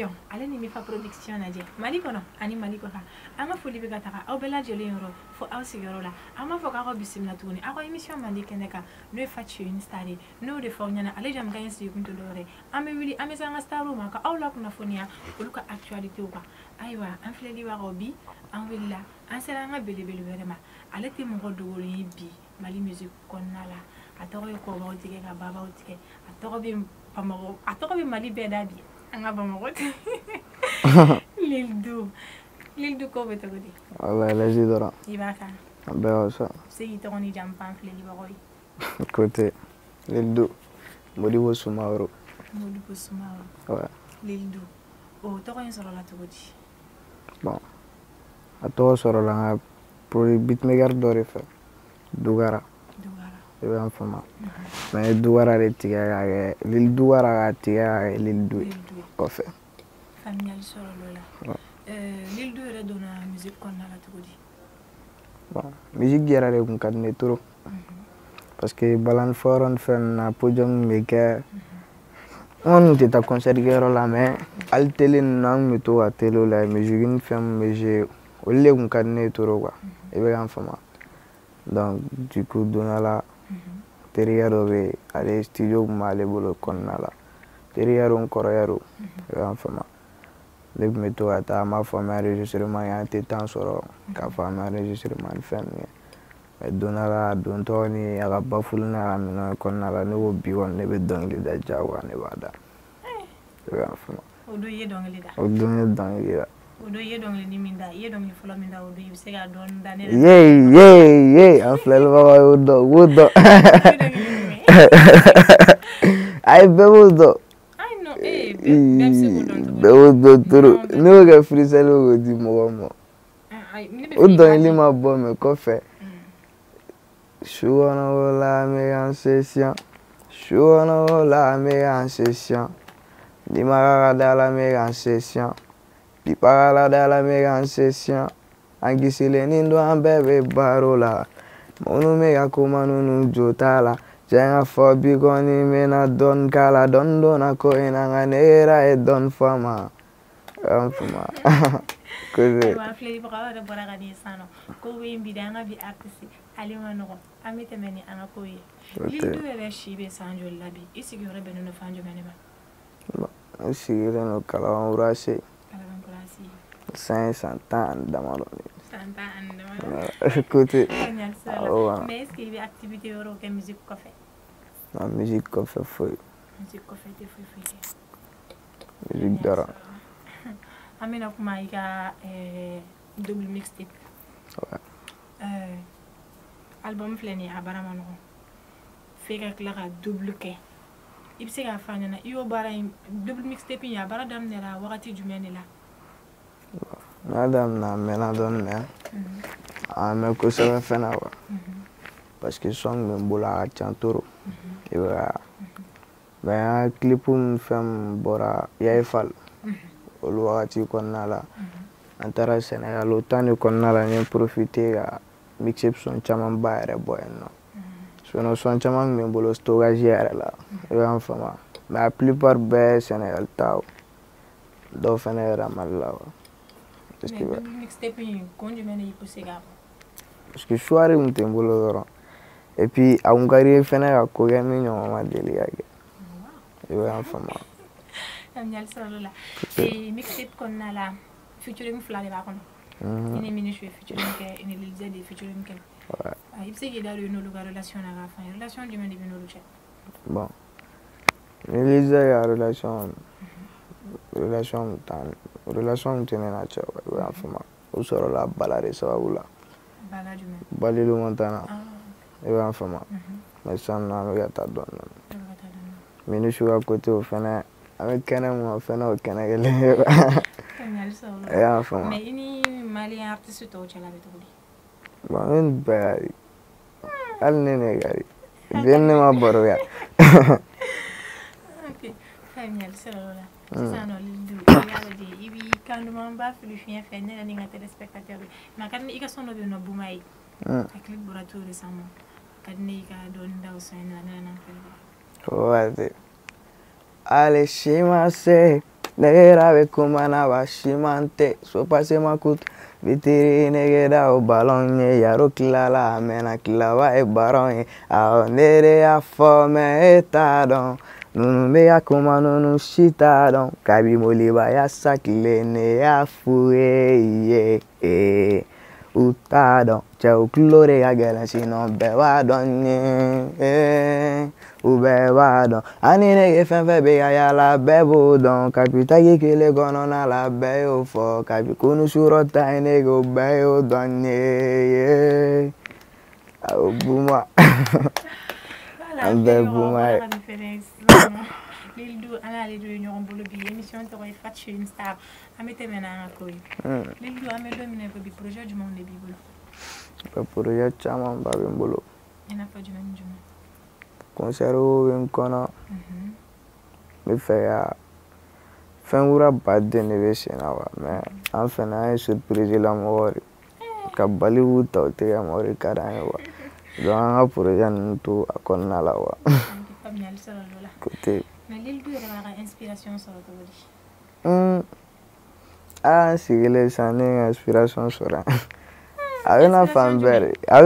production ale ni mi fa production na je mali kono ani mali ko ka anga foli be gata ka aw bela jole yoro fo aw sigoro la ama fo ka ko bisimna tuni ako émission mandi keneka no fa ci une star no de fa nyana ale jam gagne si kunto dore ame wili ame sanga staru ma ka aw la kuna fonia uluka actualité ko aywa an fleli wa robi an willa an sera nga bele werema ale te mo dogolo bi mali musique konnala atoro ko ba otike ka baba otike atoro bi pamaro atoro bi mali be dadi anga pamaro lildu ko beto godi wallahi la jidora ibaka be osa sey to ni jam pamphlet li baroy côté lildu modi Sumaworo ouais lildu o to ko soro la to godi bon ato soro la pour beatmaker dore fa dugara ibe am fama mais dugara le tiga lil dugara ga tiga lil du ko fe familial soro lola lil du re dona musique kon na la to godi bon musique gera re kun kadne turo parce que balan foron fen na podium maker on était à concert gero la mais al télé nang mi to a télé la musique femme mais j'ai au lieu kun kadne turo quoi ibe am fama donc du coup donala teriyaro be ale studio male bolo konnala teriyaro koroyaro en fama le meto ata ma fama enregistrement ya te temps soro ka fama enregistrement fen mais donala don toni aga bafulna amina konnala ne wo biwon ne be dongli da jawa ne bada en fama odo ye dongli da odo ye dongli ni minda ye dongli folo minda odo ye sega don da ne ye aflel ba wodo ay bewodo ay no bemse bewodo turu no ga friselo go di mo odo ni ma bo me ko fe shuona wala me en session di ma da la me en session di parla da la me en session angi sileni ndo ambebe barola monu me yakuma nunu jotala jenga for bigoni mena don kala don dona ko ina nera e don fama fama koze wa fleli baka da boraga ni sano ko we mbidanga bi artiste ali wano amete meni ana ko ye lidu re shibe sanjo labi isigure benono fanjo menema isigure no kala urase 500 ans damalo écoutez mais est-ce qu'il y a activité euro que musique ko fait la musique ko fait foi musique ko fait te foi musique dara amina kuma iga double mixtape ouais album fleni abarama no feka klara double ke ibse ga fanya na iyo bara double mixtape ya bara dam ne la wakati jumene la madame na mena don me me ko se fa na wa parce que song me bola chantoro e wa ba clipum fem bora yaifal olu wakati konnala antara Sénégal autant konnala ni profiter ga mixtape son chaman bayre boyno sono son chaman me bolo storage yare la e wa fama la plupart be Sénégal taw do fene ramalla parce que mixtape konju mena yipo sega parce que soirée on tembolo doro et puis a ungari fene ga ko ga mi nyoma ma deli yage e wa fama amnyal solola e mixtape konna la featuring flale ba kono ine mini je featuring ke ine lilze de featuring ke ouais il sait da no lugar relation na ga fa relation du mena bino luche bon lilze ya relation tenena cha wa fama usoro la balare sabula bala jume balilu montana e wa fama mais sanna no ya ta don minu shuga côté au fana avec kana mo fana o kana gele ya fama mais ini malien artiste to chala beto bon bari al nene gari benne ma boro ya ok familial solola sano lindu yalla de ibi kandu mamba fili fien fe ne ni ngata téléspectateur ma kan ika sono be no bumay ak clip burato récemment kan ni ka don ndaw sen na na wate ale shima se Negra be kumana ba shimante so pase makut bitiri negeda o balon ye yaro kilala mena kilaba e baron ye a nere ya fome etadon nunu be ya kuma nunu shitadon kabi moliba ya sakile ne ya fuye ye utadon chau klore ya gelen sino beba don ye ubeba don ani nege fenfe be ya yala bebo don kabi tagi kele gono na la beyo fo kabi kunu shuro ta nege beyo don ye buma ambe buma Lil Du ana le do ñoo mbolo bi émission to koy Fashion Star amete mena koy Lil Du ame domine ko bi projet du monde bi bolo ba projet chama ba be mbolo ina fa juman juma concert o ben kono mi fe ya fen wura badde ne be sena wa mais en fait na une surprise la mori ka Bollywood to te ya mori kada wa donc a projet ntu akonna la wa côté mais Lil Du era inspiration sur to body sigile sane inspiration sora avena fambere ay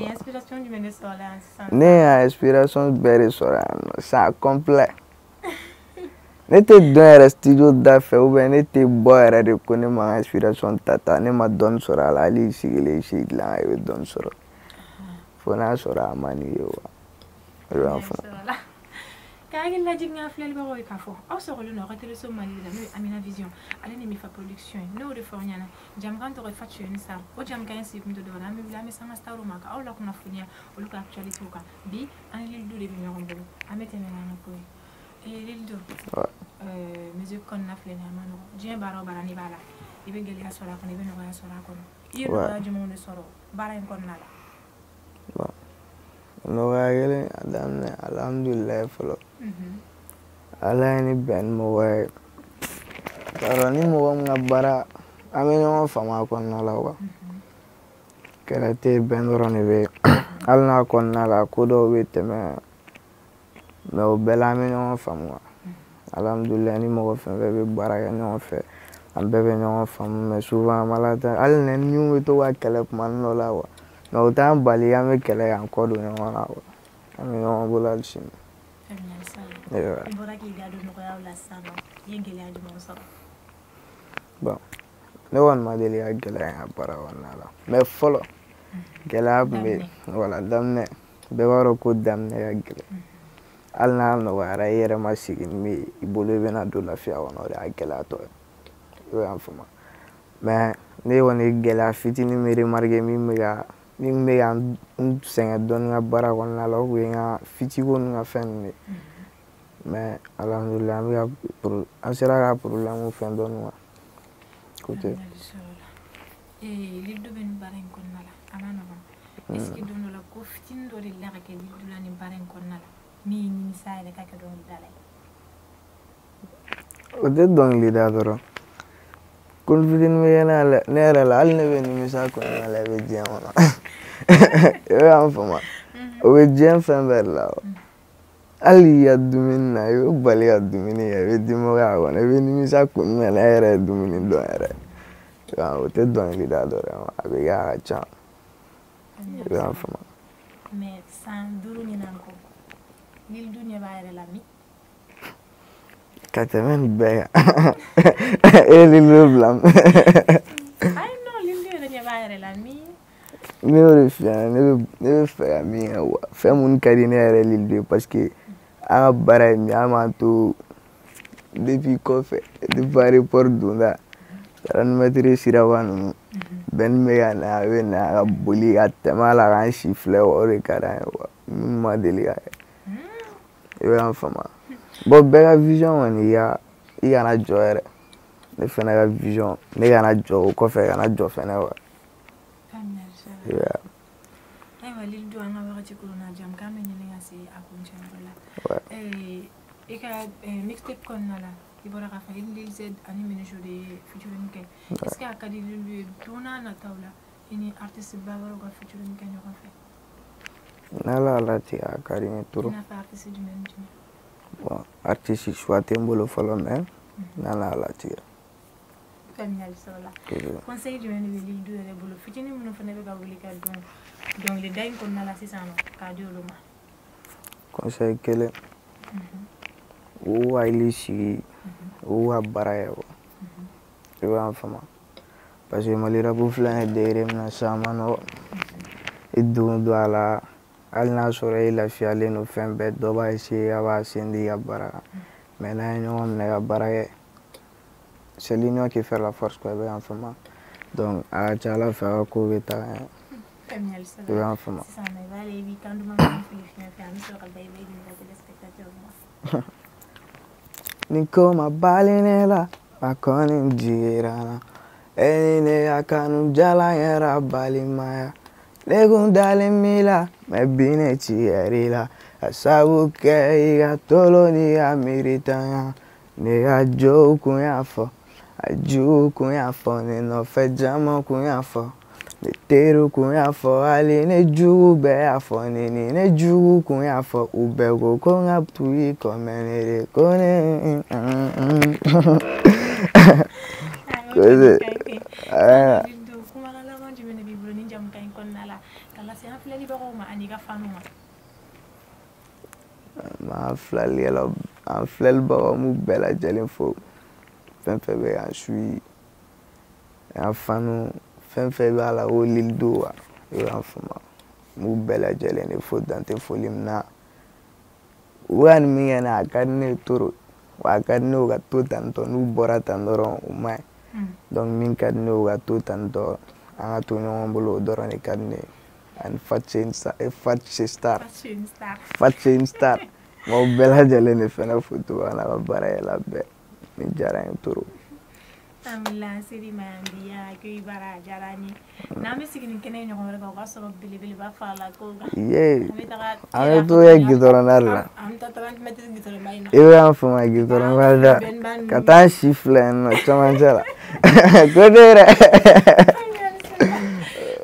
inspiration du mene sola ne inspiration bere sora ça complet ne te donne studio da fe ou bien ne te boire de connaître ma inspiration tata ne ma donne sora la li sigile shi la e donne sora fona sora mani yo wa Kagin la jinga flel ba roy kafo aw so lu no retele so mali la no Amina Vision ale ne mi fa production no de fornyana jam kan to Fashion Star o jam kan si kum do na mi la mi sama star maka aw la kuna funya o lu ka actualité ka bi an Lil Du de bi ñoo mbolo amete me na ko Lil Du musique kon na flel na mano jien baro barani bala ibe gel ya sora ko ne be no ya sora ko yiro ya jumo ne soro bara en kon na la no gele adamne alhamdulillah folo ala ni ben mo way pero ni mo ngabara ame no fama kon na lawa kerate ben rone be alna kon na la ko do wete me no bela me no fama alhamdulillah ni mo fa be bara ya no fe am bebe no fama me souvent malata alne ñu to wa kele man no lawa no tan bali ya me kele an ko do no na wa ami no bulal shin bora ki ga do no ya la sama yengele aju mo so bon ne won ma deli ya gele ya para wona la me folo gele me wala damne be waro ko damne ya gele alna no wara yere ma sigin mi ibolo be na do la fia wona ya gele to yo am fuma mais ne woni gele fitini mi remarque mi me ya senga don nga bara wona la we nga fiti ko nga fen mais alhamdulillah mi ya pour ansera ga problème fen don wa côté Lil Du ben baren kon nala amana ba est-ce que don la ko fitin do de la ke Lil Du la ni baren kon nala mi ni sa ile ka ke don dalay o de don li da doro kon fitin me yana la nera la al ne be ni mi sa kon nala be jema yo am fama o be jem fember la ali ya dumina yo bali ya dumini ya be dimo ga wona be ni mi sa kon nala era dumini do era o te don li da doro abe ya cha yo am fama mais sans duru ni nanko Lil Du ne ba era la mi katamen be eli loblam ay no Lil Du ne ba era la mi mi ore fia ne fe mi wa fe mun kadi ne era Lil Du parce que a bara mi amanto depuis ko fe de pare por dunda ran metri sirawanu ben me ya na we na boli atemala kan chifle ore kada wa ma delia yo am fama bo bega vision woni ya na joere ne fena ga vision ne ga na jo ko fe ga na jo fena wa yeah ay wa Lil Du anga wa ci corona jam ka me ni nga ci akun channel eka mixtape kon nala ibora ka fa Lil Z ani mene jode featuring ke est-ce que akadi Lil Du dona na tawla ini artiste babaro ga featuring ke ñoko fa nala la ti akari ni turu na fa artiste du même bon artiste choité mbolo folo men n'Ala la tigɛ. Faamuyali sɔrɔ la. Conseil jumɛn de bɛ Lildu yɛrɛ bolo fitinin minnu fana bɛ ka wuli ka dɔn dɔnkilida in kɔnɔna la sisan nɔ k'a di olu ma. Conseil kelen. U hakili sigi u ka baara kɛ quoi. I b'a faamu parce que Mali rap filɛ nin ye degré min na sisan a ma nɔgɔn. I don a la hali n'a sɔrɔ i lafiyalen don fɛn bɛɛ dɔ b'a essayer a b'a sen di i ka baara kan mais n'a ye ɲɔgɔn minɛ ka baara kɛ c'est l'union qui fait la force quoi i b'a faamu donc a ka ca Ala fɛ a ka ko bɛ taa ɲɛ. Faamuyali sɔrɔ I b'a faamu. sisan nɔ i b'a ye i b'i kan duman min fili fiɲɛ fɛ an bɛ sɔrɔ ka bɛɛ ɲininka téléspectateur ma. Ni ko ma bali ne la a kɔni jigira n na e ni ne ka kanu jalan kɛra balimaya ne kun dalen b'i la mais bi ne tigɛr'i la ka sabu kɛ i ka tolo ni ka miiritanya ne ka jow kun y'a fɔ a juguw kun y'a fɔ ne nɔfɛ jama kun y'a fɔ ne teriw kun y'a fɔ hali ne jugu bɛɛ y'a fɔ ne ni ne jugu kun y'a fɔ u bɛɛ ko ko n ka tu i kɔ mais ne de ko ne Lildu kumakan laban jumɛn de b'i bolo ni jamukan in kɔnɔna la ka lase an filɛlibagaw ma ani ka fanu ma. an filɛlibagaw m'u bɛɛ lajɛlen fo fɛn fɛn bɛ k'an suit an fanu fɛn fɛn b'a la ko Lildu wa i b'a faamu m'u bɛɛ lajɛlen de fo dan tɛ foli min na u ka nin min kɛ ne a ka di ne ye trop wa a ka di ne ye u ka to tan tɔ n'u bɔra tan dɔrɔn u ma ɲi donc min ka di ne ye u ka to tan tɔ an ka to ɲɔgɔn bolo o dɔrɔn de ka di ne ye ani Fatse Star m'aw bɛɛ lajɛlen de fɛnɛ fo tugun a n'a ka baarakɛla bɛɛ nin diyara n ye trop. Alhamdulillah Sidi Mayandi ya k'i baara a diyara n ye n'an bɛ sigi nin kɛnɛ ɲɔgɔn wɛrɛ kan o b'a sɔrɔ belebeleba farala ko kan an bɛ to kɛ gitɔrɔnda de la an bɛ taa 30 mètres gitɔrɔnba in na i b'a faamu gitɔrɔnda da ka taa si filɛ yen nɔ cɛmancɛ la ko ne yɛrɛ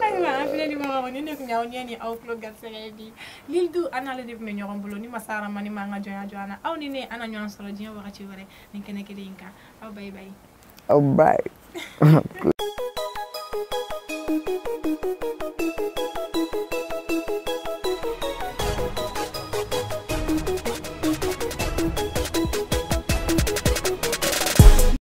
ayiwa an filɛlibagaw nin de tun y'aw ɲɛ ni aw tulo garisɛgɛ ye bi Lildu an n'ale de tun bɛ ɲɔgɔn bolo ni Masa Rahamani m'an ka jɔnya jɔ an na aw ni ne an na ɲɔgɔn sɔrɔ diɲɛ wagati wɛrɛ nin kɛnɛ kelen in kan aw bye bye. All right.